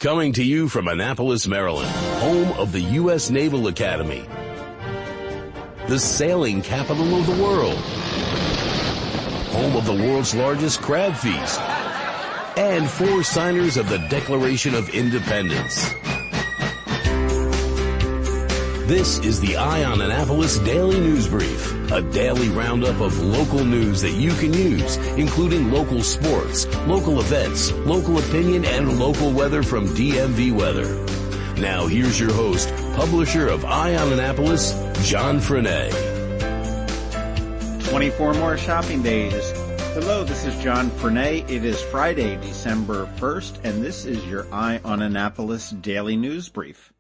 Coming to you from Annapolis, Maryland, home of the U.S. Naval Academy, the sailing capital of the world, home of the world's largest crab feast, and 4 signers of the Declaration of Independence. This is the Eye on Annapolis Daily News Brief, a daily roundup of local news that you can use, including local sports, local events, local opinion, and local weather from DMV Weather. Now here's your host, publisher of Eye on Annapolis, John Frenaye. 24 more shopping days. Hello, this is John Frenaye. It is Friday, December 1st, and this is your Eye on Annapolis Daily News Brief.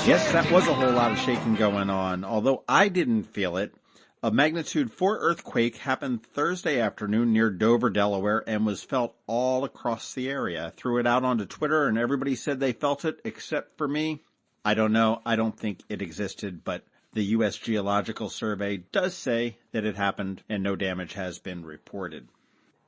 Yes, that was a whole lot of shaking going on. Although I didn't feel it, a magnitude 4 earthquake happened Thursday afternoon near Dover, Delaware, and was felt all across the area. I threw it out onto Twitter, and everybody said they felt it, except for me. I don't know. I don't think it existed, but the U.S. Geological Survey does say that it happened, and no damage has been reported.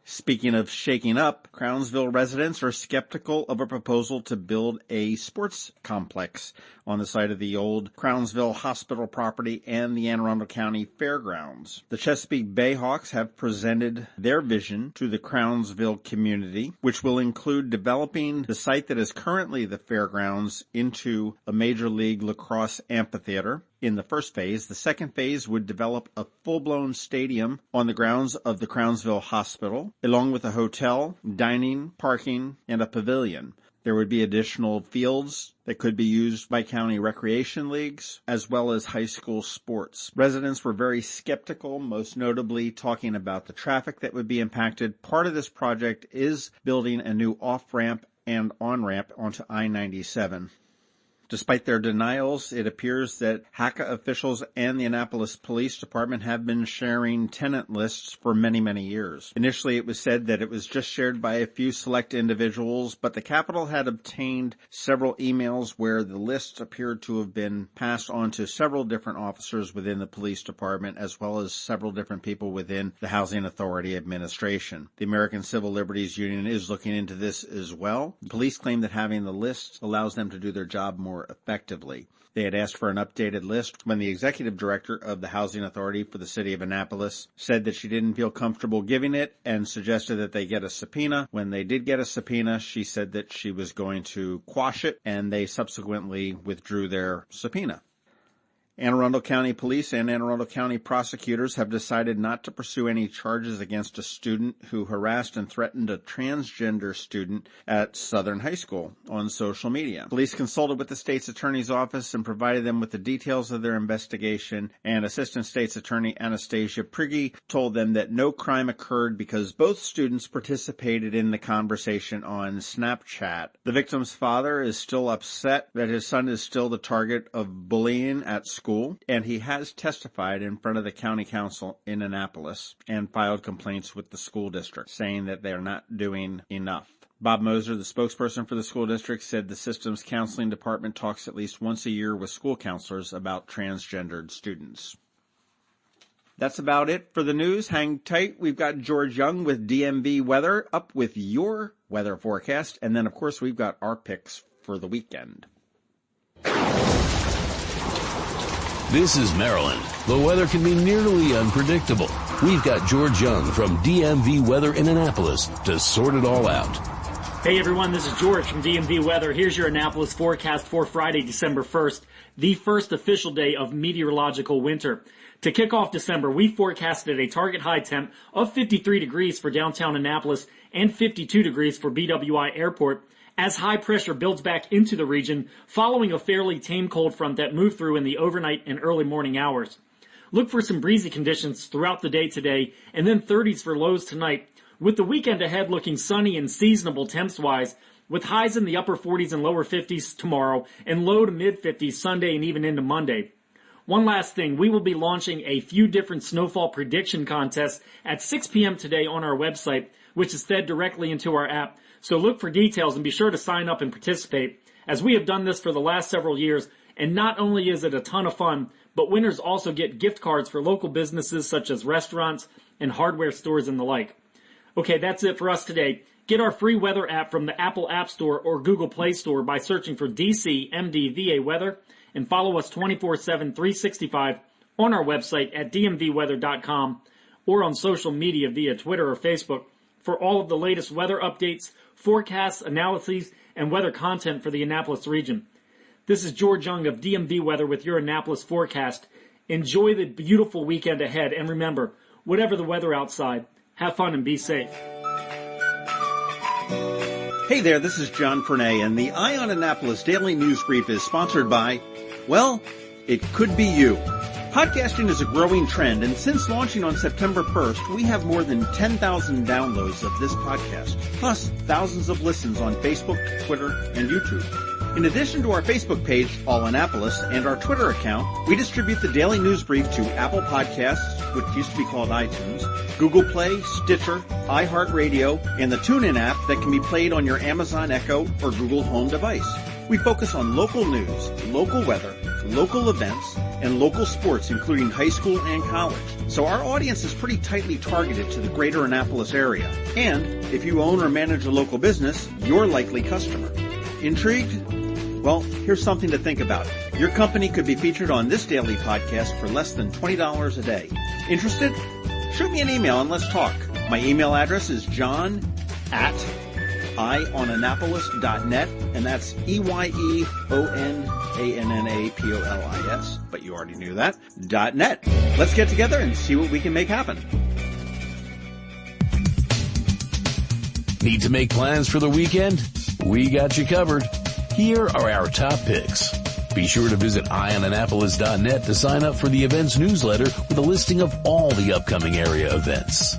Speaking of shaking up, Crownsville residents are skeptical of a proposal to build a sports complex on the site of the old Crownsville Hospital property and the Anne Arundel County Fairgrounds. The Chesapeake Bay Hawks have presented their vision to the Crownsville community, which will include developing the site that is currently the fairgrounds into a Major League Lacrosse amphitheater. In the first phase, the second phase would develop a full-blown stadium on the grounds of the Crownsville Hospital, along with a hotel, dining, parking, and a pavilion. There would be additional fields that could be used by county recreation leagues, as well as high school sports. Residents were very skeptical, most notably talking about the traffic that would be impacted. Part of this project is building a new off-ramp and on-ramp onto I-97. Despite their denials, it appears that HACA officials and the Annapolis Police Department have been sharing tenant lists for many, many years. Initially, it was said that it was just shared by a few select individuals, but the Capitol had obtained several emails where the lists appeared to have been passed on to several different officers within the police department, as well as several different people within the Housing Authority administration. The American Civil Liberties Union is looking into this as well. The police claim that having the list allows them to do their job more effectively. They had asked for an updated list when the executive director of the Housing Authority for the city of Annapolis said that she didn't feel comfortable giving it and suggested that they get a subpoena. When they did get a subpoena, she said that she was going to quash it, and they subsequently withdrew their subpoena. Anne Arundel County Police and Anne Arundel County prosecutors have decided not to pursue any charges against a student who harassed and threatened a transgender student at Southern High School on social media. Police consulted with the state's attorney's office and provided them with the details of their investigation, and Assistant State's Attorney Anastasia Prigge told them that no crime occurred because both students participated in the conversation on Snapchat. The victim's father is still upset that his son is still the target of bullying at school, and he has testified in front of the county council in Annapolis and filed complaints with the school district, saying that they are not doing enough. Bob Moser, the spokesperson for the school district, said the system's counseling department talks at least once a year with school counselors about transgendered students. That's about it for the news. Hang tight. We've got George Young with DMV Weather up with your weather forecast, and then, of course, we've got our picks for the weekend. This is Maryland. The weather can be nearly unpredictable. We've got George Young from DMV Weather in Annapolis to sort it all out. Hey everyone, this is George from DMV Weather. Here's your Annapolis forecast for Friday, December 1st, the first official day of meteorological winter. To kick off December, we forecasted a target high temp of 53 degrees for downtown Annapolis and 52 degrees for BWI Airport, as high pressure builds back into the region following a fairly tame cold front that moved through in the overnight and early morning hours. Look for some breezy conditions throughout the day today, and then 30s for lows tonight, with the weekend ahead looking sunny and seasonable temps-wise, with highs in the upper 40s and lower 50s tomorrow and low to mid-50s Sunday and even into Monday. One last thing, we will be launching a few different snowfall prediction contests at 6 p.m. today on our website, which is fed directly into our app. So look for details and be sure to sign up and participate, as we have done this for the last several years, and not only is it a ton of fun, but winners also get gift cards for local businesses such as restaurants and hardware stores and the like. Okay, that's it for us today. Get our free weather app from the Apple App Store or Google Play Store by searching for DC MDVA Weather, and follow us 24/7, 365 on our website at dmvweather.com or on social media via Twitter or Facebook for all of the latest weather updates, forecasts, analyses, and weather content for the Annapolis region. This is George Young of DMV Weather with your Annapolis forecast. Enjoy the beautiful weekend ahead, and remember, whatever the weather outside, have fun and be safe. Hey there, this is John Fernay, and the Eye on Annapolis Daily News Brief is sponsored by, well, it could be you. Podcasting is a growing trend, and since launching on September 1st, we have more than 10,000 downloads of this podcast, plus thousands of listens on Facebook, Twitter, and YouTube. In addition to our Facebook page, All Annapolis, and our Twitter account, we distribute the Daily News Brief to Apple Podcasts, which used to be called iTunes, Google Play, Stitcher, iHeartRadio, and the TuneIn app that can be played on your Amazon Echo or Google Home device. We focus on local news, local weather, local events, and local sports, including high school and college. So our audience is pretty tightly targeted to the greater Annapolis area. And if you own or manage a local business, you're a likely customer. Intrigued? Well, here's something to think about. Your company could be featured on this daily podcast for less than $20 a day. Interested? Shoot me an email and let's talk. My email address is john@eyeonannapolis.net, and that's EYEONANNAPOLIS, but you already knew that, .net. Let's get together and see what we can make happen. Need to make plans for the weekend? We got you covered. Here are our top picks. Be sure to visit eyeonannapolis.net to sign up for the events newsletter with a listing of all the upcoming area events.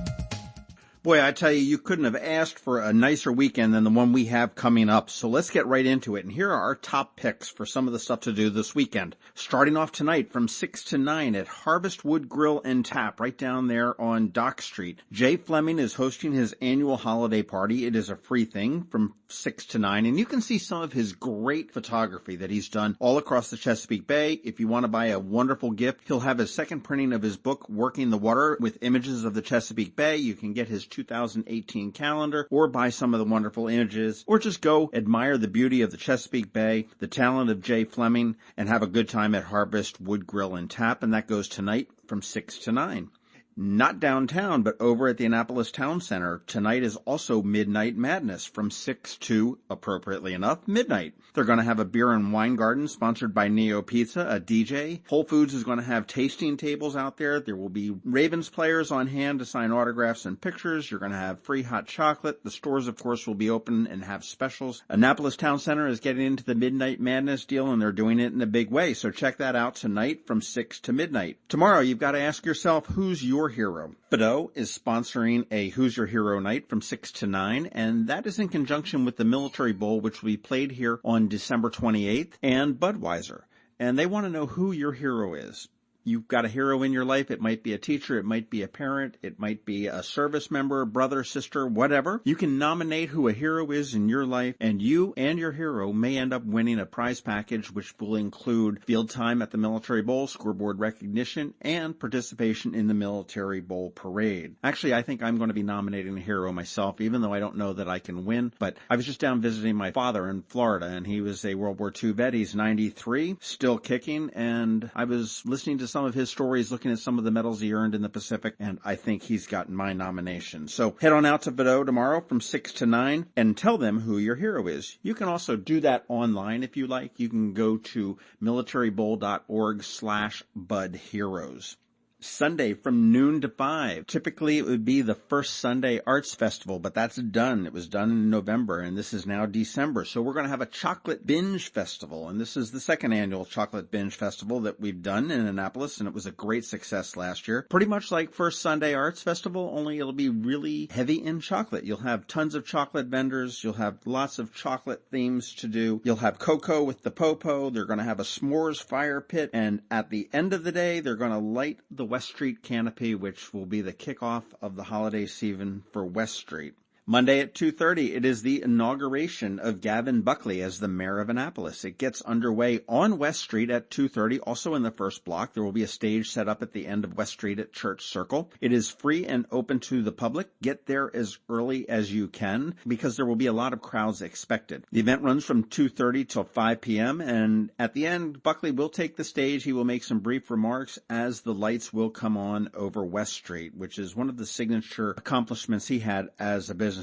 Boy, I tell you, you couldn't have asked for a nicer weekend than the one we have coming up. So let's get right into it. And here are our top picks for some of the stuff to do this weekend. Starting off tonight from 6 to 9 at Harvest Wood Grill and Tap right down there on Dock Street. Jay Fleming is hosting his annual holiday party. It is a free thing from 6 to 9. And you can see some of his great photography that he's done all across the Chesapeake Bay. If you want to buy a wonderful gift, he'll have his second printing of his book, Working the Water, with images of the Chesapeake Bay. You can get his 2018 calendar or buy some of the wonderful images, or just go admire the beauty of the Chesapeake Bay, the talent of Jay Fleming, and have a good time at Harvest Wood Grill and Tap. And that goes tonight from 6 to 9. Not downtown, but over at the Annapolis Town Center. Tonight is also Midnight Madness from 6 to, appropriately enough, midnight. They're going to have a beer and wine garden sponsored by Neo Pizza, a DJ. Whole Foods is going to have tasting tables out there. There will be Ravens players on hand to sign autographs and pictures. You're going to have free hot chocolate. The stores, of course, will be open and have specials. Annapolis Town Center is getting into the Midnight Madness deal, and they're doing it in a big way. So check that out tonight from 6 to midnight. Tomorrow, you've got to ask yourself, who's your hero? Bedeau is sponsoring a Who's Your Hero night from 6 to 9, and that is in conjunction with the Military Bowl, which will be played here on December 28th, and Budweiser. And they want to know who your hero is. You've got a hero in your life. It might be a teacher. It might be a parent. It might be a service member, brother, sister, whatever. You can nominate who a hero is in your life, and you and your hero may end up winning a prize package, which will include field time at the Military Bowl, scoreboard recognition, and participation in the Military Bowl parade. Actually, I think I'm going to be nominating a hero myself, even though I don't know that I can win. But I was just down visiting my father in Florida, and he was a World War II vet. He's 93, still kicking, and I was listening to some of his stories, looking at some of the medals he earned in the Pacific, and I think he's gotten my nomination. So head on out to Bedeau tomorrow from 6 to 9 and tell them who your hero is. You can also do that online if you like. You can go to militarybowl.org/budheroes. Sunday from noon to 5. Typically, it would be the first Sunday Arts Festival, but that's done. It was done in November, and this is now December. So we're going to have a Chocolate Binge Festival, and this is the second annual Chocolate Binge Festival that we've done in Annapolis, and it was a great success last year. Pretty much like First Sunday Arts Festival, only it'll be really heavy in chocolate. You'll have tons of chocolate vendors. You'll have lots of chocolate themes to do. You'll have cocoa with the popo. They're going to have a s'mores fire pit, and at the end of the day, they're going to light the West Street canopy, which will be the kickoff of the holiday season for West Street. Monday at 2:30, it is the inauguration of Gavin Buckley as the mayor of Annapolis. It gets underway on West Street at 2:30, also in the first block. There will be a stage set up at the end of West Street at Church Circle. It is free and open to the public. Get there as early as you can because there will be a lot of crowds expected. The event runs from 2:30 till 5 p.m. and at the end, Buckley will take the stage. He will make some brief remarks as the lights will come on over West Street, which is one of the signature accomplishments he had as a businessman.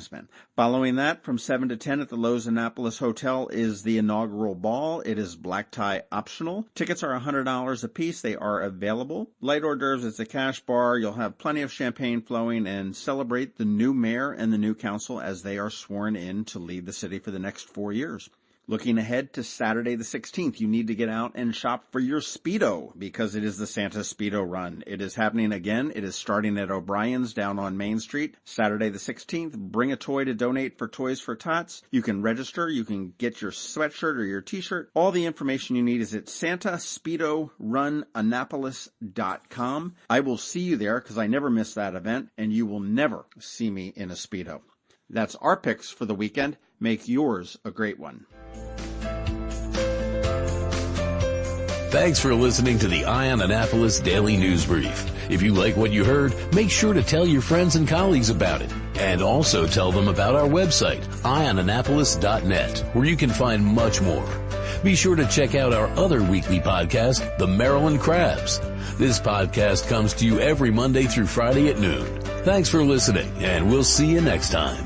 Following that, from 7 to 10 at the Lowe's Annapolis Hotel is the inaugural ball. It is black tie optional. Tickets are $100 a piece. They are available. Light hors d'oeuvres, it's a cash bar. You'll have plenty of champagne flowing and celebrate the new mayor and the new council as they are sworn in to lead the city for the next 4 years. Looking ahead to Saturday the 16th, you need to get out and shop for your Speedo because it is the Santa Speedo Run. It is happening again. It is starting at O'Brien's down on Main Street. Saturday the 16th, bring a toy to donate for Toys for Tots. You can register. You can get your sweatshirt or your t-shirt. All the information you need is at santaspeedorunannapolis.com. I will see you there because I never miss that event, and you will never see me in a Speedo. That's our picks for the weekend. Make yours a great one. Thanks for listening to the Eye on Annapolis Daily News Brief. If you like what you heard, make sure to tell your friends and colleagues about it. And also tell them about our website, eyeonannapolis.net, where you can find much more. Be sure to check out our other weekly podcast, The Maryland Crabs. This podcast comes to you every Monday through Friday at noon. Thanks for listening, and we'll see you next time.